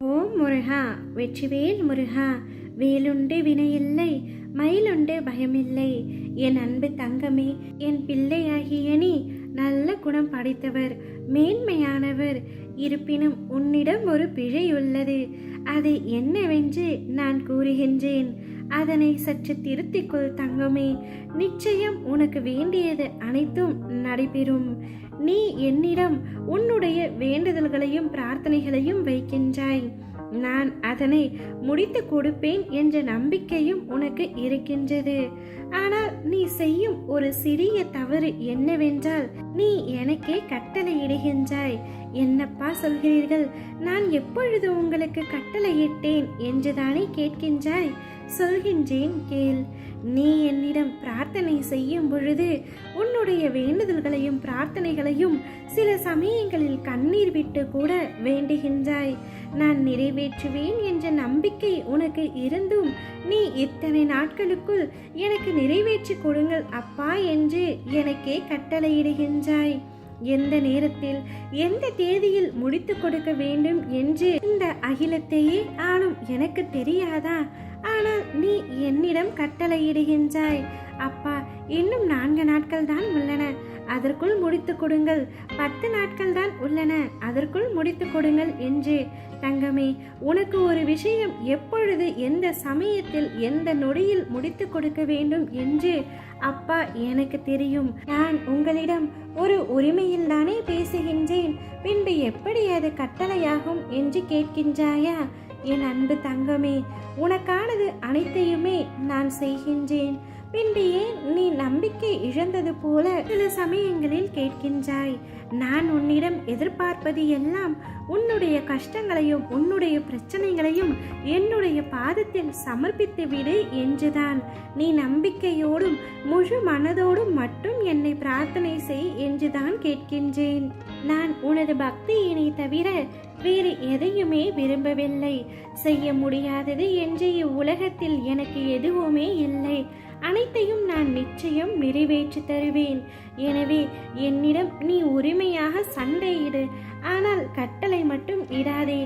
ஓம் முருகா, வெற்றிவேல் முருகா. வேலுண்டு வினையில்லை, மயிலுண்டு பயமில்லை. என் அன்பு தங்கமே, என் பிள்ளையாகிய நீ நல்ல குணம் படைத்தவர், மேன்மையானவர். இருப்பினும் உன்னிடம் ஒரு பிழை உள்ளது. அது என்னவென்று நான் கூறுகின்றேன். அதனை சற்று திருத்திக்கொள் தங்கமே. நிச்சயம் உனக்கு வேண்டியது அனைத்தும் நடைபெறும். நீ என்னிடம் உன்னுடைய வேண்டுதல்களையும் பிரார்த்தனைகளையும் வைக்கின்றாய். நான் அதனை முடித்து கொடுப்பேன் என்ற நம்பிக்கையும் உனக்கு இருக்கின்றது. ஆனால் நீ செய்யும் ஒரு சிறிய தவறு என்னவென்றால், நீ எனக்கே கட்டளையிடுகின்றாய். என்னப்பா சொல்கிறீர்கள்? நான் எப்பொழுது உங்களுக்கு கட்டளையிட்டேன் என்றுதானே கேட்கின்றாய்? சொல்கின்றேன் கேள். நீ என்னிடம் பிரார்த்தனை செய்யும் பொழுது உன்னுடைய வேண்டுதல்களையும் பிரார்த்தனைகளையும் சில சமயங்களில் கண்ணீர் விட்டு கூட வேண்டுகின்றாய். நான் நிறைவேற்றுவேன் என்ற நம்பிக்கை உனக்கு இருந்தும் நீ இத்தனை நாட்களுக்குள் எனக்கு நிறைவேற்றி கொடுங்கள் அப்பா என்று எனக்கே கட்டளையிடுகின்றாய். எந்த நேரத்தில் எந்த தேதியில் முடித்து கொடுக்க வேண்டும் என்று இந்த அகிலத்தையே ஆளும் எனக்கு தெரியாதா? ஆனால் நீ என்னிடம் கட்டளையிடுகின்றாய். அப்பா, இன்னும் 4 நாட்கள் தான் உள்ளன, அதற்குள் முடித்து கொடுங்கள். 10 நாட்கள் தான் உள்ளன, அதற்குள் முடித்து கொடுங்கள் என்று. தங்கமே, உனக்கு ஒரு விஷயம் எப்பொழுது, எந்த சமயத்தில், எந்த நொடியில் முடித்து கொடுக்க வேண்டும் என்று அப்பா எனக்கு தெரியும். நான் உங்களிடம் ஒரு உரிமையில் தானே பேசுகின்றேன். பின்பு எப்படி அது கட்டளையாகும் என்று கேட்கின்றாயா? என் அன்பு தங்கமே, உனக்கானது அனைத்தையுமே நான் செய்கின்றேன். பின்பு ஏன் நீ நம்பிக்கை இழந்தது போல சில சமயங்களில் கேட்கின்றாய்? நான் உன்னிடம் எதிர்பார்ப்பது எல்லாம் உன்னுடைய கஷ்டங்களையும் உன்னுடைய பிரச்சனைகளையும் என்னுடைய பாதத்தில் சமர்ப்பித்து விடு என்றுதான். நீ நம்பிக்கையோடும் முழு மனதோடும் மட்டும் என்னை பிரார்த்தனை செய் என்றுதான் கேட்கின்றேன். நான் உனது பக்தியினை தவிர வேறு எதையுமே விரும்பவில்லை. செய்ய முடியாதது என்று இவ்வுலகத்தில் எனக்கு எதுவுமே இல்லை. அனைத்தையும் நான் நிச்சயம் நிறைவேற்றி தருவேன். எனவே என்னிடம் நீ உரிமையாக சண்டையிடு, ஆனால் கட்டளை மட்டும் இடாதே.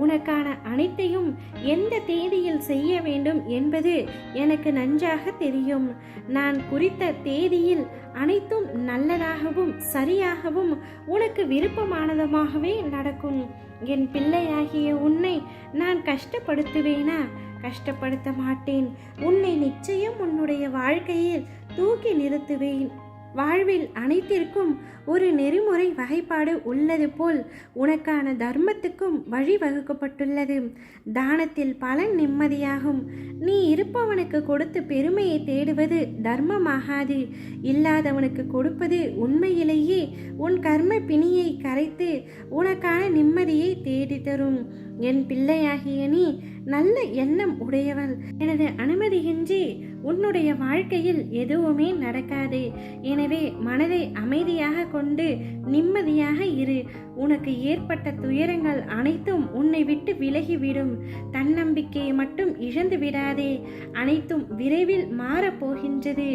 உனக்கான அனைத்தையும் எந்த தேதியில் செய்ய வேண்டும் என்பது எனக்கு நன்றாக தெரியும். நான் குறித்த தேதியில் அனைத்தும் நல்லதாகவும் சரியாகவும் உனக்கு விருப்பமானதுமாகவே நடக்கும். என் பிள்ளையாகிய உன்னை நான் கஷ்டப்படுத்துவேனா? கஷ்டப்படுத்த மாட்டேன். உன்னை நிச்சயம் உன்னுடைய வாழ்க்கையில் தூக்கி நிறுத்துவேன். வாழ்வில் அனைத்திற்கும் ஒரு நெறிமுறை வகைப்பாடு உள்ளது போல் உனக்கான தர்மத்துக்கும் வழி வகுக்கப்பட்டுள்ளது. தானத்தில் பலன் நிம்மதியாகும். நீ இருப்பவனுக்கு கொடுத்து பெருமையை தேடுவது தர்மமாகாது. இல்லாதவனுக்கு கொடுப்பது உண்மையிலேயே உன் கர்ம பிணியை கரைத்து உனக்கான நிம்மதியை தேடி தரும். என் பிள்ளையாகிய நீ நல்ல எண்ணம் உடையவள். எனது அனுமதியின்றி உன்னுடைய வாழ்க்கையில் எதுவுமே நடக்காது. எனவே மனதை அமைதியாக கொண்டு நிம்மதியாக இரு. உனக்கு ஏற்பட்ட துயரங்கள் அனைத்தும் உன்னை விட்டு விலகிவிடும். தன்னம்பிக்கையை மட்டும் இழந்து விடாதே. அனைத்தும் விரைவில் மாறப்போகின்றது.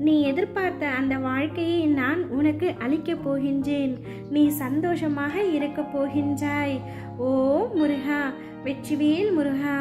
நீ எதிர்பார்த்த அந்த வாழ்க்கையை நான் உனக்கு அளிக்கப் போகின்றேன். நீ சந்தோஷமாக இருக்கப் போகின்றாய். ஓ முருகா, வெற்றிவேல் முருகா.